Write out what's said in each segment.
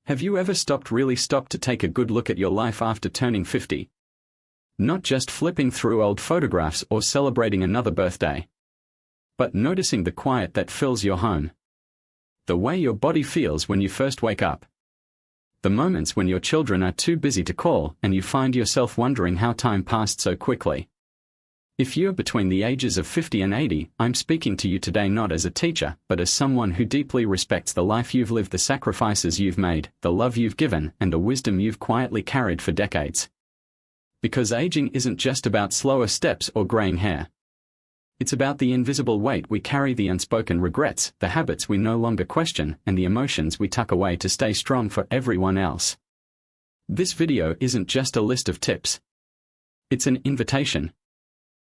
Have you ever really stopped to take a good look at your life after turning 50? Not just flipping through old photographs or celebrating another birthday, but noticing the quiet that fills your home. The way your body feels when you first wake up. The moments when your children are too busy to call and you find yourself wondering how time passed so quickly. If you're between the ages of 50 and 80, I'm speaking to you today not as a teacher, but as someone who deeply respects the life you've lived, the sacrifices you've made, the love you've given, and the wisdom you've quietly carried for decades. Because aging isn't just about slower steps or graying hair. It's about the invisible weight we carry, the unspoken regrets, the habits we no longer question, and the emotions we tuck away to stay strong for everyone else. This video isn't just a list of tips. It's an invitation.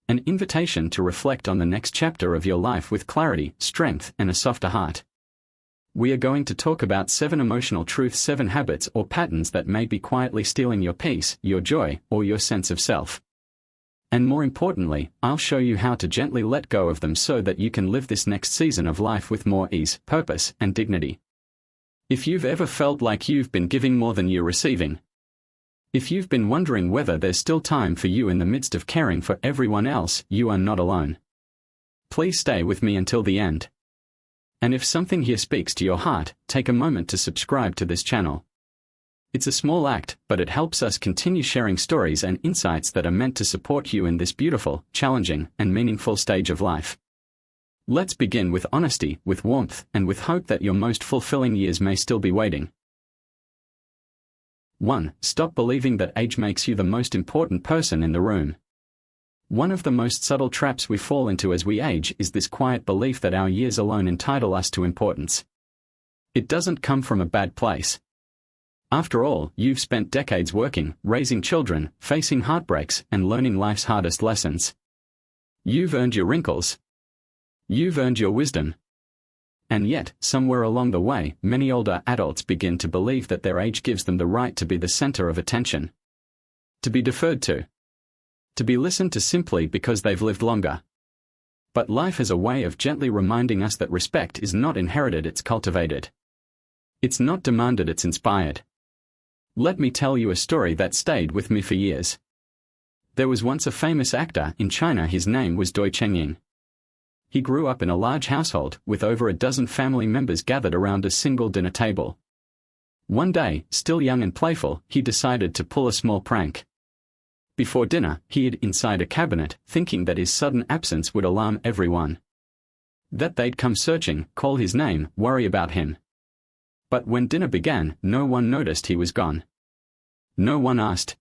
An invitation to reflect on the next chapter of your life with clarity, strength, and a softer heart. We are going to talk about 7 emotional truths, 7 habits or patterns that may be quietly stealing your peace, your joy, or your sense of self. And more importantly, I'll show you how to gently let go of them so that you can live this next season of life with more ease, purpose, and dignity. If you've ever felt like you've been giving more than you're receiving, if you've been wondering whether there's still time for you in the midst of caring for everyone else, you are not alone. Please stay with me until the end. And if something here speaks to your heart, take a moment to subscribe to this channel. It's a small act, but it helps us continue sharing stories and insights that are meant to support you in this beautiful, challenging, and meaningful stage of life. Let's begin with honesty, with warmth, and with hope that your most fulfilling years may still be waiting. 1. Stop believing that age makes you the most important person in the room. One of the most subtle traps we fall into as we age is this quiet belief that our years alone entitle us to importance. It doesn't come from a bad place. After all, you've spent decades working, raising children, facing heartbreaks, and learning life's hardest lessons. You've earned your wrinkles. You've earned your wisdom. And yet, somewhere along the way, many older adults begin to believe that their age gives them the right to be the center of attention. To be deferred to. To be listened to simply because they've lived longer. But life has a way of gently reminding us that respect is not inherited, it's cultivated. It's not demanded, it's inspired. Let me tell you a story that stayed with me for years. There was once a famous actor in China. His name was Doi Chengying. He grew up in a large household, with over a dozen family members gathered around a single dinner table. One day, still young and playful, he decided to pull a small prank. Before dinner, he hid inside a cabinet, thinking that his sudden absence would alarm everyone. That they'd come searching, call his name, worry about him. But when dinner began, no one noticed he was gone. No one asked.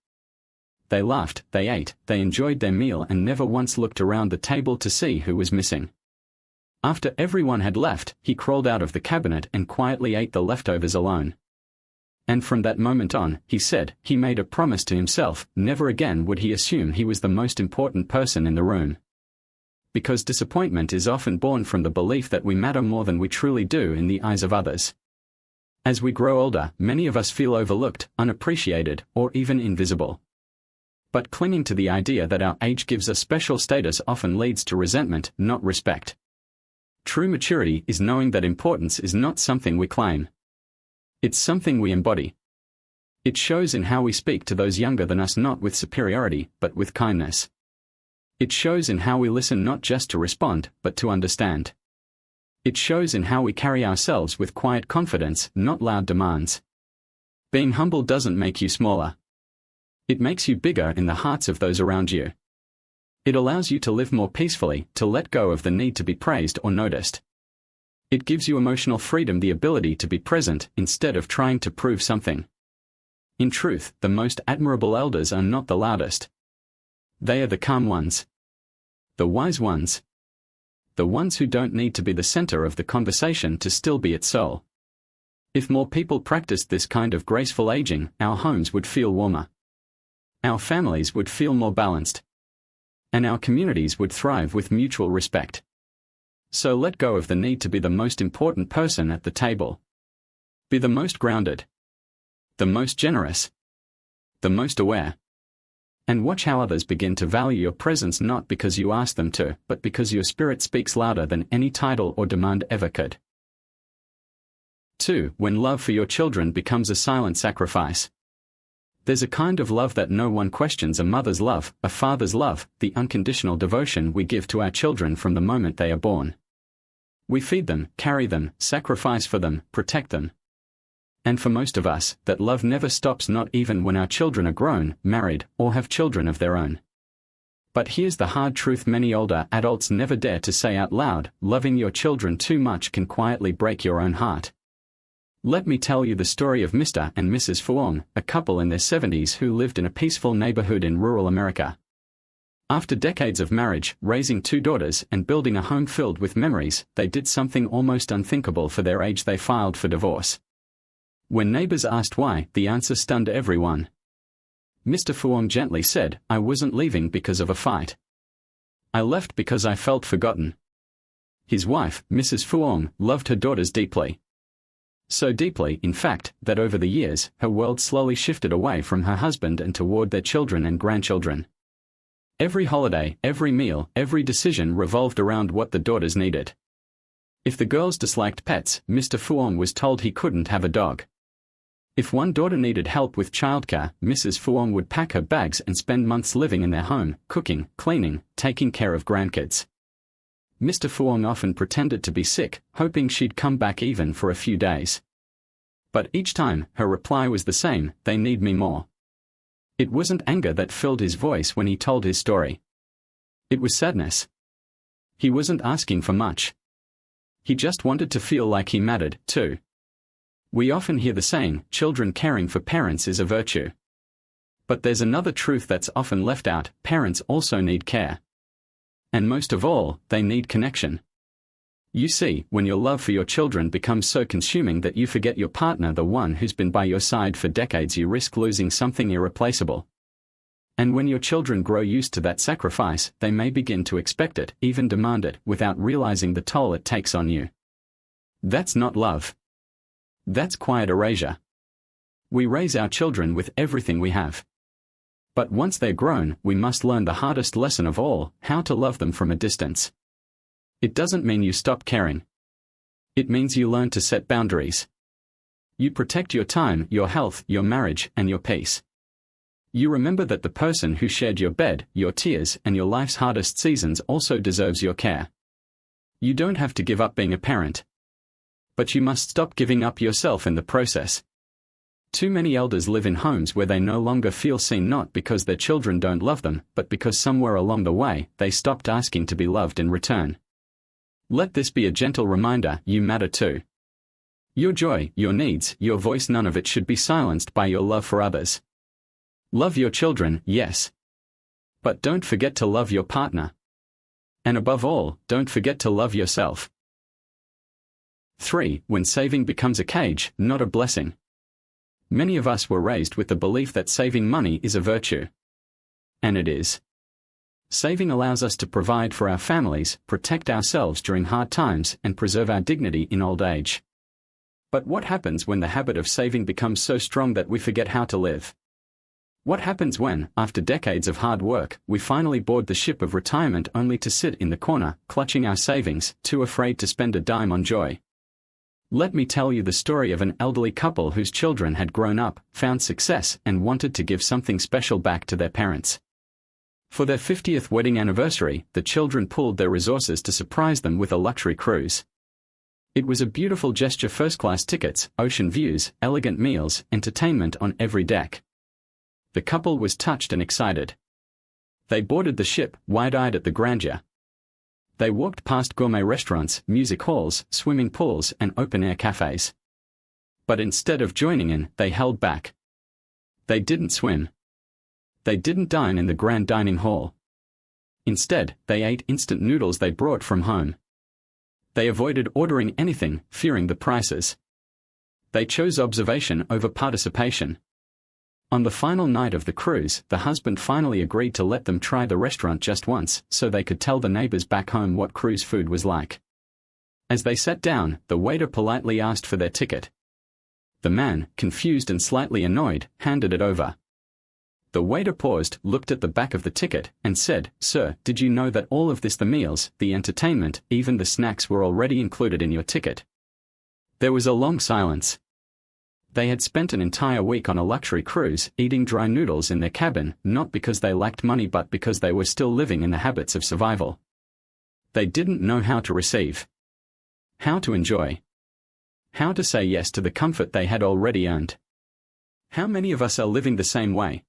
They laughed, they ate, they enjoyed their meal and never once looked around the table to see who was missing. After everyone had left, he crawled out of the cabinet and quietly ate the leftovers alone. And from that moment on, he said, he made a promise to himself, never again would he assume he was the most important person in the room. Because disappointment is often born from the belief that we matter more than we truly do in the eyes of others. As we grow older, many of us feel overlooked, unappreciated, or even invisible. But clinging to the idea that our age gives us special status often leads to resentment, not respect. True maturity is knowing that importance is not something we claim. It's something we embody. It shows in how we speak to those younger than us, not with superiority, but with kindness. It shows in how we listen, not just to respond, but to understand. It shows in how we carry ourselves with quiet confidence, not loud demands. Being humble doesn't make you smaller. It makes you bigger in the hearts of those around you. It allows you to live more peacefully, to let go of the need to be praised or noticed. It gives you emotional freedom, the ability to be present instead of trying to prove something. In truth, the most admirable elders are not the loudest. They are the calm ones. The wise ones. The ones who don't need to be the center of the conversation to still be its soul. If more people practiced this kind of graceful aging, our homes would feel warmer. Our families would feel more balanced. And our communities would thrive with mutual respect. So let go of the need to be the most important person at the table. Be the most grounded. The most generous. The most aware. And watch how others begin to value your presence, not because you ask them to, but because your spirit speaks louder than any title or demand ever could. 2. When love for your children becomes a silent sacrifice. There's a kind of love that no one questions: a mother's love, a father's love, the unconditional devotion we give to our children from the moment they are born. We feed them, carry them, sacrifice for them, protect them. And for most of us, that love never stops, not even when our children are grown, married, or have children of their own. But here's the hard truth many older adults never dare to say out loud: loving your children too much can quietly break your own heart. Let me tell you the story of Mr. and Mrs. Fuong, a couple in their 70s who lived in a peaceful neighborhood in rural America. After decades of marriage, raising 2 daughters, and building a home filled with memories, they did something almost unthinkable for their age: they filed for divorce. When neighbors asked why, the answer stunned everyone. Mr. Fuong gently said, "I wasn't leaving because of a fight. I left because I felt forgotten." His wife, Mrs. Fuong, loved her daughters deeply. So deeply, in fact, that over the years, her world slowly shifted away from her husband and toward their children and grandchildren. Every holiday, every meal, every decision revolved around what the daughters needed. If the girls disliked pets, Mr. Fuong was told he couldn't have a dog. If one daughter needed help with childcare, Mrs. Fuong would pack her bags and spend months living in their home, cooking, cleaning, taking care of grandkids. Mr. Fuong often pretended to be sick, hoping she'd come back even for a few days. But each time, her reply was the same: "They need me more." It wasn't anger that filled his voice when he told his story. It was sadness. He wasn't asking for much. He just wanted to feel like he mattered, too. We often hear the saying, children caring for parents is a virtue. But there's another truth that's often left out: parents also need care. And most of all, they need connection. You see, when your love for your children becomes so consuming that you forget your partner, the one who's been by your side for decades, you risk losing something irreplaceable. And when your children grow used to that sacrifice, they may begin to expect it, even demand it, without realizing the toll it takes on you. That's not love. That's quiet erasure. We raise our children with everything we have. But once they're grown, we must learn the hardest lesson of all: how to love them from a distance. It doesn't mean you stop caring. It means you learn to set boundaries. You protect your time, your health, your marriage, and your peace. You remember that the person who shared your bed, your tears, and your life's hardest seasons also deserves your care. You don't have to give up being a parent. But you must stop giving up yourself in the process. Too many elders live in homes where they no longer feel seen, not because their children don't love them, but because somewhere along the way, they stopped asking to be loved in return. Let this be a gentle reminder: you matter too. Your joy, your needs, your voice, none of it should be silenced by your love for others. Love your children, yes. But don't forget to love your partner. And above all, don't forget to love yourself. 3. When saving becomes a cage, not a blessing. Many of us were raised with the belief that saving money is a virtue. And it is. Saving allows us to provide for our families, protect ourselves during hard times, and preserve our dignity in old age. But what happens when the habit of saving becomes so strong that we forget how to live? What happens when, after decades of hard work, we finally board the ship of retirement only to sit in the corner, clutching our savings, too afraid to spend a dime on joy? Let me tell you the story of an elderly couple whose children had grown up, found success, and wanted to give something special back to their parents. For their 50th wedding anniversary, the children pooled their resources to surprise them with a luxury cruise. It was a beautiful gesture: first-class tickets, ocean views, elegant meals, entertainment on every deck. The couple was touched and excited. They boarded the ship, wide-eyed at the grandeur. They walked past gourmet restaurants, music halls, swimming pools, and open-air cafes. But instead of joining in, they held back. They didn't swim. They didn't dine in the grand dining hall. Instead, they ate instant noodles they brought from home. They avoided ordering anything, fearing the prices. They chose observation over participation. On the final night of the cruise, the husband finally agreed to let them try the restaurant just once, so they could tell the neighbors back home what cruise food was like. As they sat down, the waiter politely asked for their ticket. The man, confused and slightly annoyed, handed it over. The waiter paused, looked at the back of the ticket, and said, "Sir, did you know that all of this, the meals, the entertainment, even the snacks, were already included in your ticket?" There was a long silence. They had spent an entire week on a luxury cruise, eating dry noodles in their cabin, not because they lacked money but because they were still living in the habits of survival. They didn't know how to receive, how to enjoy, how to say yes to the comfort they had already earned. How many of us are living the same way?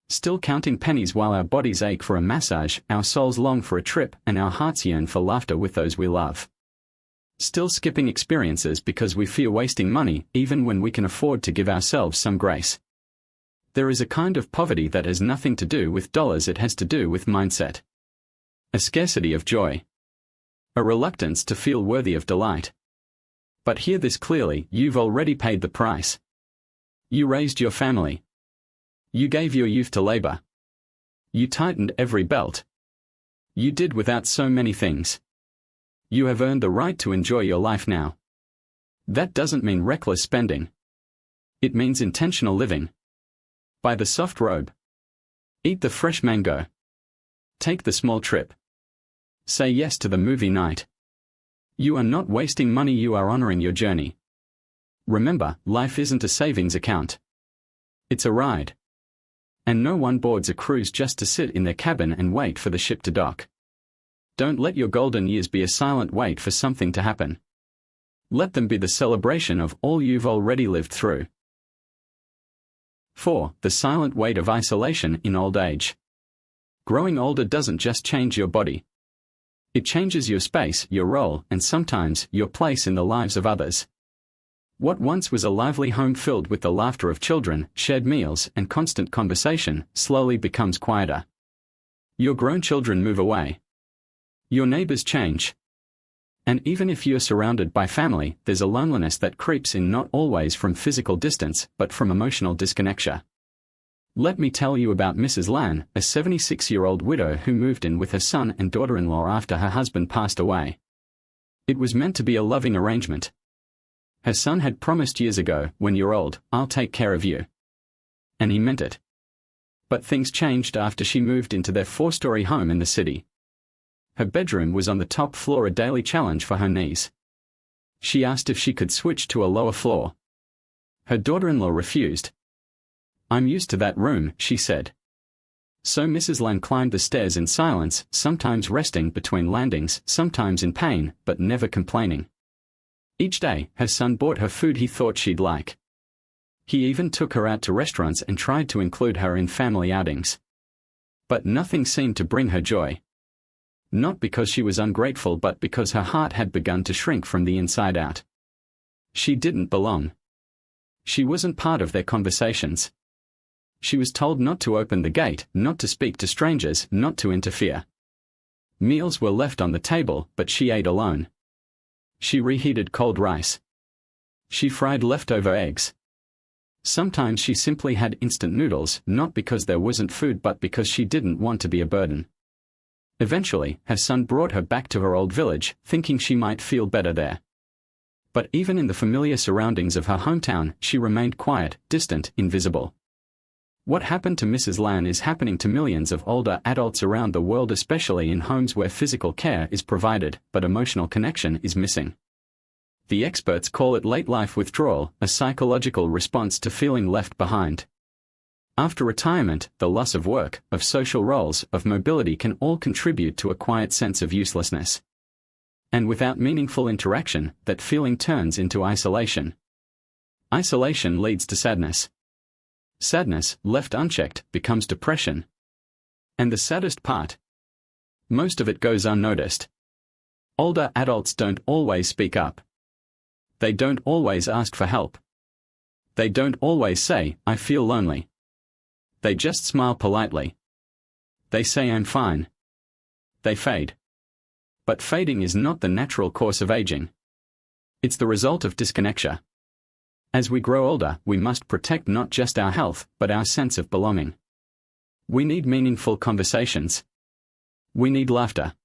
Still counting pennies while our bodies ache for a massage, our souls long for a trip, and our hearts yearn for laughter with those we love. Still skipping experiences because we fear wasting money, even when we can afford to give ourselves some grace. There is a kind of poverty that has nothing to do with dollars, it has to do with mindset. A scarcity of joy. A reluctance to feel worthy of delight. But hear this clearly, you've already paid the price. You raised your family. You gave your youth to labor. You tightened every belt. You did without so many things. You have earned the right to enjoy your life now. That doesn't mean reckless spending. It means intentional living. Buy the soft robe. Eat the fresh mango. Take the small trip. Say yes to the movie night. You are not wasting money, you are honoring your journey. Remember, life isn't a savings account. It's a ride. And no one boards a cruise just to sit in their cabin and wait for the ship to dock. Don't let your golden years be a silent wait for something to happen. Let them be the celebration of all you've already lived through. 4. The silent weight of isolation in old age. Growing older doesn't just change your body. It changes your space, your role, and sometimes your place in the lives of others. What once was a lively home filled with the laughter of children, shared meals, and constant conversation, slowly becomes quieter. Your grown children move away. Your neighbors change. And even if you're surrounded by family, there's a loneliness that creeps in, not always from physical distance, but from emotional disconnection. Let me tell you about Mrs. Lan, a 76-year-old widow who moved in with her son and daughter-in-law after her husband passed away. It was meant to be a loving arrangement. Her son had promised years ago, "When you're old, I'll take care of you." And he meant it. But things changed after she moved into their 4-story home in the city. Her bedroom was on the top floor, a daily challenge for her knees. She asked if she could switch to a lower floor. Her daughter-in-law refused. "I'm used to that room," she said. So Mrs. Lan climbed the stairs in silence, sometimes resting between landings, sometimes in pain, but never complaining. Each day, her son bought her food he thought she'd like. He even took her out to restaurants and tried to include her in family outings. But nothing seemed to bring her joy. Not because she was ungrateful, but because her heart had begun to shrink from the inside out. She didn't belong. She wasn't part of their conversations. She was told not to open the gate, not to speak to strangers, not to interfere. Meals were left on the table, but she ate alone. She reheated cold rice. She fried leftover eggs. Sometimes she simply had instant noodles, not because there wasn't food but because she didn't want to be a burden. Eventually, her son brought her back to her old village, thinking she might feel better there. But even in the familiar surroundings of her hometown, she remained quiet, distant, invisible. What happened to Mrs. Lan is happening to millions of older adults around the world, especially in homes where physical care is provided, but emotional connection is missing. The experts call it late life withdrawal, a psychological response to feeling left behind. After retirement, the loss of work, of social roles, of mobility can all contribute to a quiet sense of uselessness. And without meaningful interaction, that feeling turns into isolation. Isolation leads to sadness. Sadness, left unchecked, becomes depression. And the saddest part? Most of it goes unnoticed. Older adults don't always speak up. They don't always ask for help. They don't always say, "I feel lonely." They just smile politely. They say, "I'm fine." They fade. But fading is not the natural course of aging. It's the result of disconnection. As we grow older, we must protect not just our health, but our sense of belonging. We need meaningful conversations. We need laughter.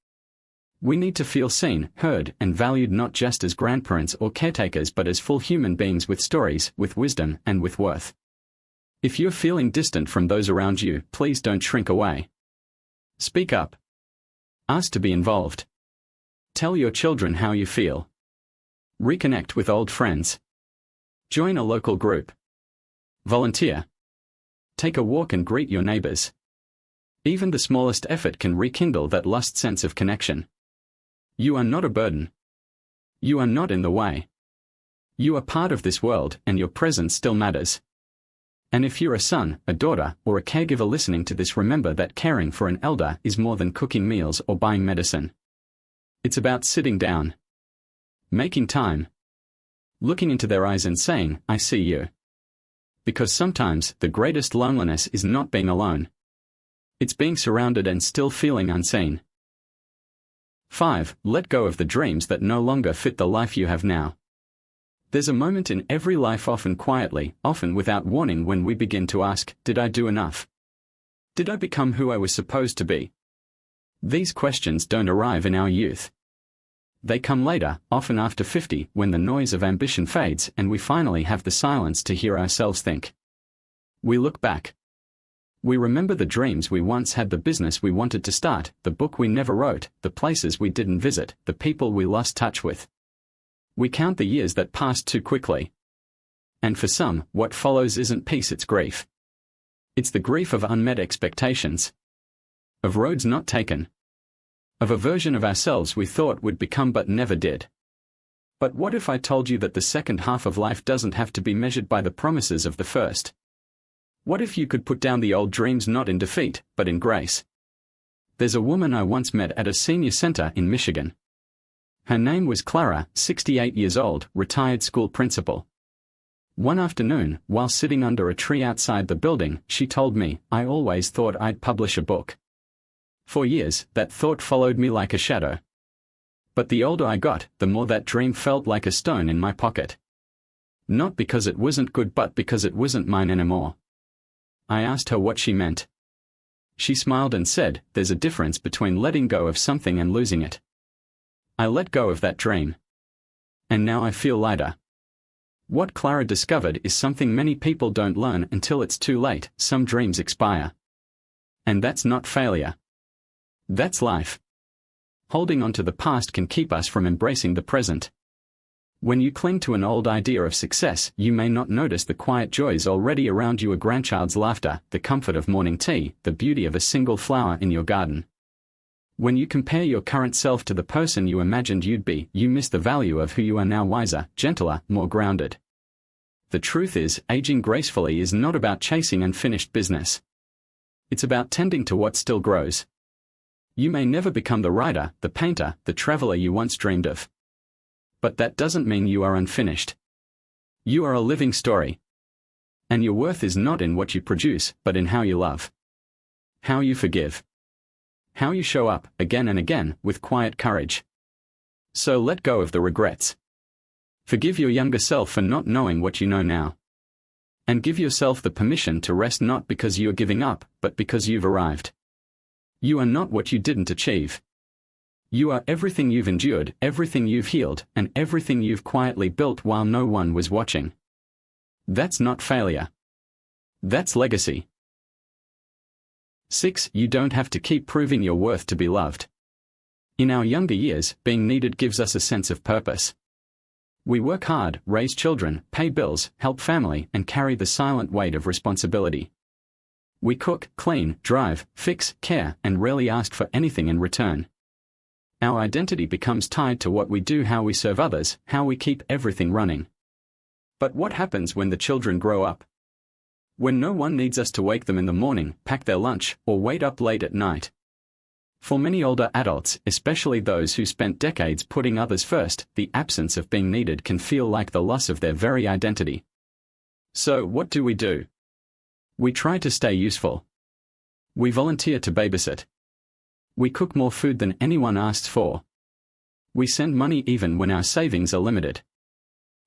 We need to feel seen, heard, and valued, not just as grandparents or caretakers but as full human beings with stories, with wisdom, and with worth. If you're feeling distant from those around you, please don't shrink away. Speak up. Ask to be involved. Tell your children how you feel. Reconnect with old friends. Join a local group. Volunteer. Take a walk and greet your neighbors. Even the smallest effort can rekindle that lost sense of connection. You are not a burden. You are not in the way. You are part of this world, and your presence still matters. And if you're a son, a daughter, or a caregiver listening to this, remember that caring for an elder is more than cooking meals or buying medicine. It's about sitting down, making time, looking into their eyes and saying, "I see you." Because sometimes the greatest loneliness is not being alone. It's being surrounded and still feeling unseen. 5. Let go of the dreams that no longer fit the life you have now. There's a moment in every life, often quietly, often without warning, when we begin to ask, did I do enough? Did I become who I was supposed to be? These questions don't arrive in our youth. They come later, often after 50, when the noise of ambition fades and we finally have the silence to hear ourselves think. We look back. We remember the dreams we once had, the business we wanted to start, the book we never wrote, the places we didn't visit, the people we lost touch with. We count the years that passed too quickly. And for some, what follows isn't peace, it's grief. It's the grief of unmet expectations, of roads not taken, of a version of ourselves we thought would become but never did. But what if I told you that the second half of life doesn't have to be measured by the promises of the first? What if you could put down the old dreams not in defeat, but in grace? There's a woman I once met at a senior center in Michigan. Her name was Clara, 68 years old, retired school principal. One afternoon, while sitting under a tree outside the building, she told me, "I always thought I'd publish a book. For years, that thought followed me like a shadow. But the older I got, the more that dream felt like a stone in my pocket. Not because it wasn't good, but because it wasn't mine anymore." I asked her what she meant. She smiled and said, "There's a difference between letting go of something and losing it. I let go of that dream. And now I feel lighter." What Clara discovered is something many people don't learn until it's too late: some dreams expire. And that's not failure. That's life. Holding on to the past can keep us from embracing the present. When you cling to an old idea of success, you may not notice the quiet joys already around you: a grandchild's laughter, the comfort of morning tea, the beauty of a single flower in your garden. When you compare your current self to the person you imagined you'd be, you miss the value of who you are now: wiser, gentler, more grounded. The truth is, aging gracefully is not about chasing unfinished business. It's about tending to what still grows. You may never become the writer, the painter, the traveler you once dreamed of. But that doesn't mean you are unfinished. You are a living story. And your worth is not in what you produce, but in how you love, how you forgive, how you show up, again and again, with quiet courage. So let go of the regrets. Forgive your younger self for not knowing what you know now. And give yourself the permission to rest, not because you are giving up, but because you've arrived. You are not what you didn't achieve. You are everything you've endured, everything you've healed, and everything you've quietly built while no one was watching. That's not failure. That's legacy. 6. You don't have to keep proving your worth to be loved. In our younger years, being needed gives us a sense of purpose. We work hard, raise children, pay bills, help family, and carry the silent weight of responsibility. We cook, clean, drive, fix, care, and rarely ask for anything in return. Our identity becomes tied to what we do, how we serve others, how we keep everything running. But what happens when the children grow up? When no one needs us to wake them in the morning, pack their lunch, or wait up late at night? For many older adults, especially those who spent decades putting others first, the absence of being needed can feel like the loss of their very identity. So what do? We try to stay useful. We volunteer to babysit. We cook more food than anyone asks for. We send money even when our savings are limited.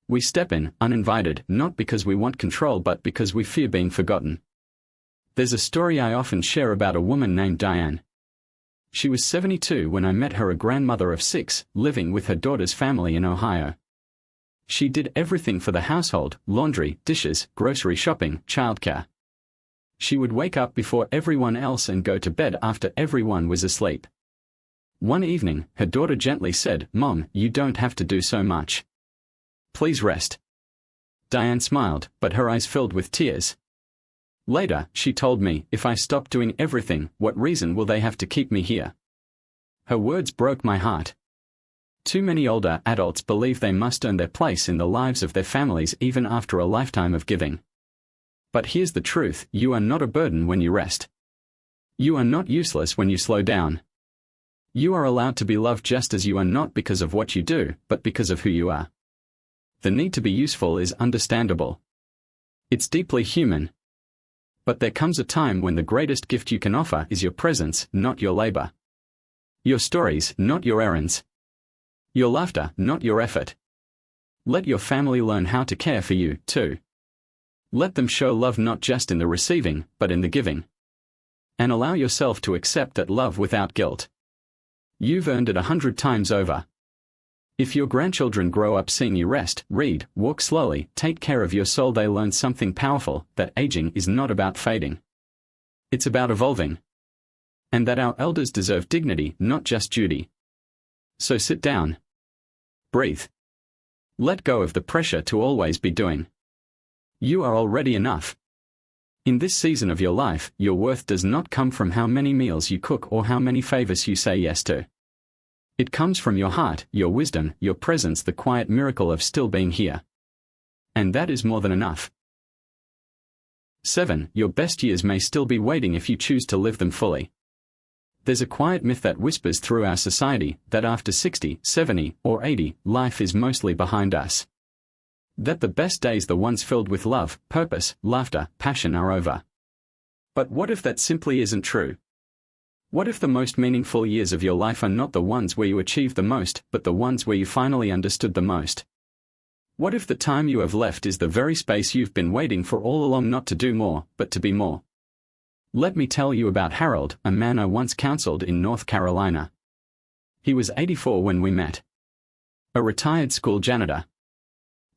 We step in, uninvited, not because we want control but because we fear being forgotten. There's a story I often share about a woman named Diane. She was 72 when I met her, a grandmother of 6, living with her daughter's family in Ohio. She did everything for the household: laundry, dishes, grocery shopping, childcare. She would wake up before everyone else and go to bed after everyone was asleep. One evening, her daughter gently said, "Mom, you don't have to do so much. Please rest. Diane smiled, but her eyes filled with tears. Later, she told me, if I stop doing everything, what reason will they have to keep me here? Her words broke my heart. Too many older adults believe they must earn their place in the lives of their families even after a lifetime of giving. But here's the truth, you are not a burden when you rest. You are not useless when you slow down. You are allowed to be loved just as you are, not because of what you do, but because of who you are. The need to be useful is understandable. It's deeply human. But there comes a time when the greatest gift you can offer is your presence, not your labor. Your stories, not your errands. Your laughter, not your effort. Let your family learn how to care for you, too. Let them show love not just in the receiving, but in the giving. And allow yourself to accept that love without guilt. You've earned it 100 times over. If your grandchildren grow up seeing you rest, read, walk slowly, take care of your soul, they learn something powerful, that aging is not about fading. It's about evolving. And that our elders deserve dignity, not just duty. So sit down. Breathe. Let go of the pressure to always be doing. You are already enough. In this season of your life, your worth does not come from how many meals you cook or how many favors you say yes to. It comes from your heart, your wisdom, your presence, the quiet miracle of still being here. And that is more than enough. 7. Your best years may still be waiting if you choose to live them fully. There's a quiet myth that whispers through our society that after 60, 70, or 80, life is mostly behind us. That the best days, the ones filled with love, purpose, laughter, passion, are over. But what if that simply isn't true? What if the most meaningful years of your life are not the ones where you achieved the most, but the ones where you finally understood the most? What if the time you have left is the very space you've been waiting for all along, not to do more, but to be more? Let me tell you about Harold, a man I once counseled in North Carolina. He was 84 when we met. A retired school janitor.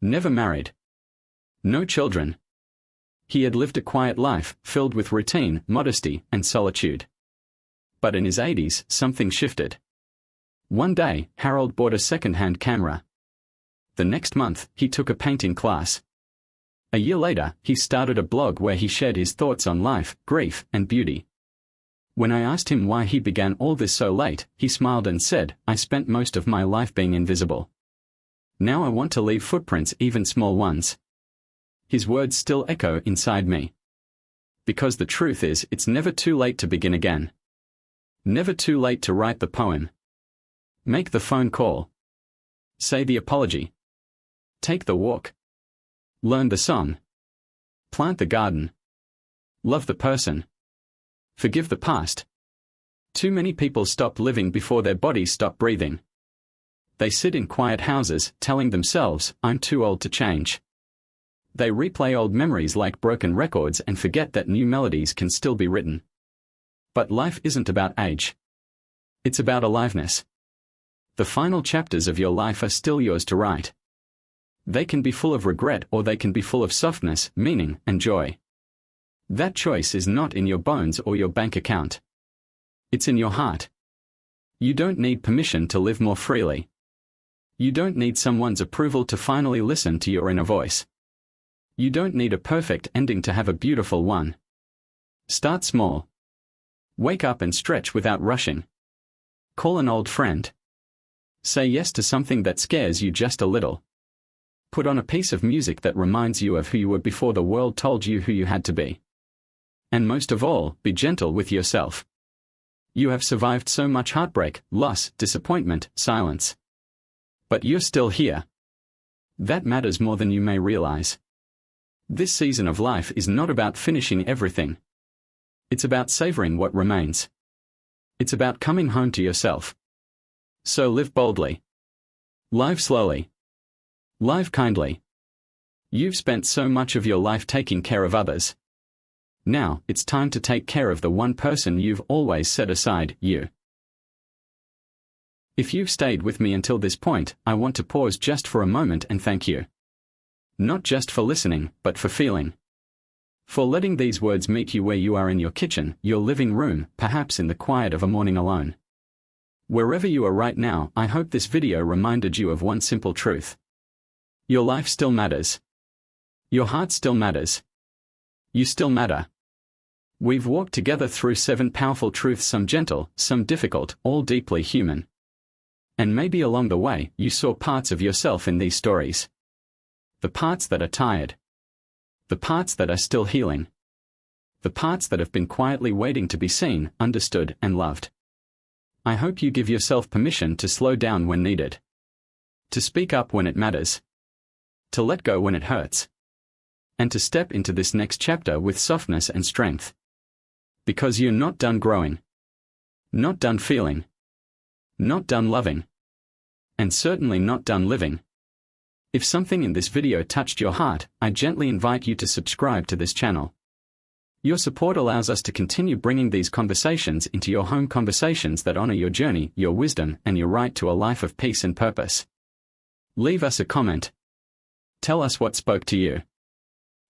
Never married. No children. He had lived a quiet life, filled with routine, modesty, and solitude. But in his 80s, something shifted. One day, Harold bought a second-hand camera. The next month, he took a painting class. A year later, he started a blog where he shared his thoughts on life, grief, and beauty. When I asked him why he began all this so late, he smiled and said, "I spent most of my life being invisible. Now I want to leave footprints, even small ones." His words still echo inside me. Because the truth is, it's never too late to begin again. Never too late to write the poem. Make the phone call. Say the apology. Take the walk. Learn the song. Plant the garden. Love the person. Forgive the past. Too many people stop living before their bodies stop breathing. They sit in quiet houses, telling themselves, "I'm too old to change." They replay old memories like broken records and forget that new melodies can still be written. But life isn't about age. It's about aliveness. The final chapters of your life are still yours to write. They can be full of regret, or they can be full of softness, meaning, and joy. That choice is not in your bones or your bank account. It's in your heart. You don't need permission to live more freely. You don't need someone's approval to finally listen to your inner voice. You don't need a perfect ending to have a beautiful one. Start small. Wake up and stretch without rushing. Call an old friend. Say yes to something that scares you just a little. Put on a piece of music that reminds you of who you were before the world told you who you had to be. And most of all, be gentle with yourself. You have survived so much heartbreak, loss, disappointment, silence. But you're still here. That matters more than you may realize. This season of life is not about finishing everything. It's about savoring what remains. It's about coming home to yourself. So live boldly. Live slowly. Live kindly. You've spent so much of your life taking care of others. Now, it's time to take care of the one person you've always set aside, you. If you've stayed with me until this point, I want to pause just for a moment and thank you. Not just for listening, but for feeling. For letting these words meet you where you are, in your kitchen, your living room, perhaps in the quiet of a morning alone. Wherever you are right now, I hope this video reminded you of one simple truth. Your life still matters. Your heart still matters. You still matter. We've walked together through 7 powerful truths, some gentle, some difficult, all deeply human. And maybe along the way, you saw parts of yourself in these stories. The parts that are tired. The parts that are still healing. The parts that have been quietly waiting to be seen, understood, and loved. I hope you give yourself permission to slow down when needed. To speak up when it matters. To let go when it hurts. And to step into this next chapter with softness and strength. Because you're not done growing. Not done feeling. Not done loving. And certainly not done living. If something in this video touched your heart, I gently invite you to subscribe to this channel. Your support allows us to continue bringing these conversations into your home, conversations that honor your journey, your wisdom, and your right to a life of peace and purpose. Leave us a comment. Tell us what spoke to you.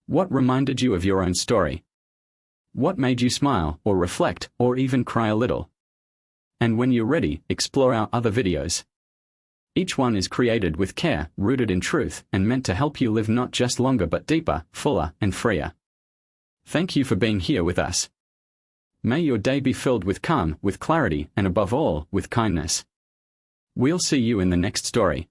What reminded you of your own story? What made you smile, or reflect, or even cry a little? And when you're ready, explore our other videos. Each one is created with care, rooted in truth, and meant to help you live not just longer but deeper, fuller, and freer. Thank you for being here with us. May your day be filled with calm, with clarity, and above all, with kindness. We'll see you in the next story.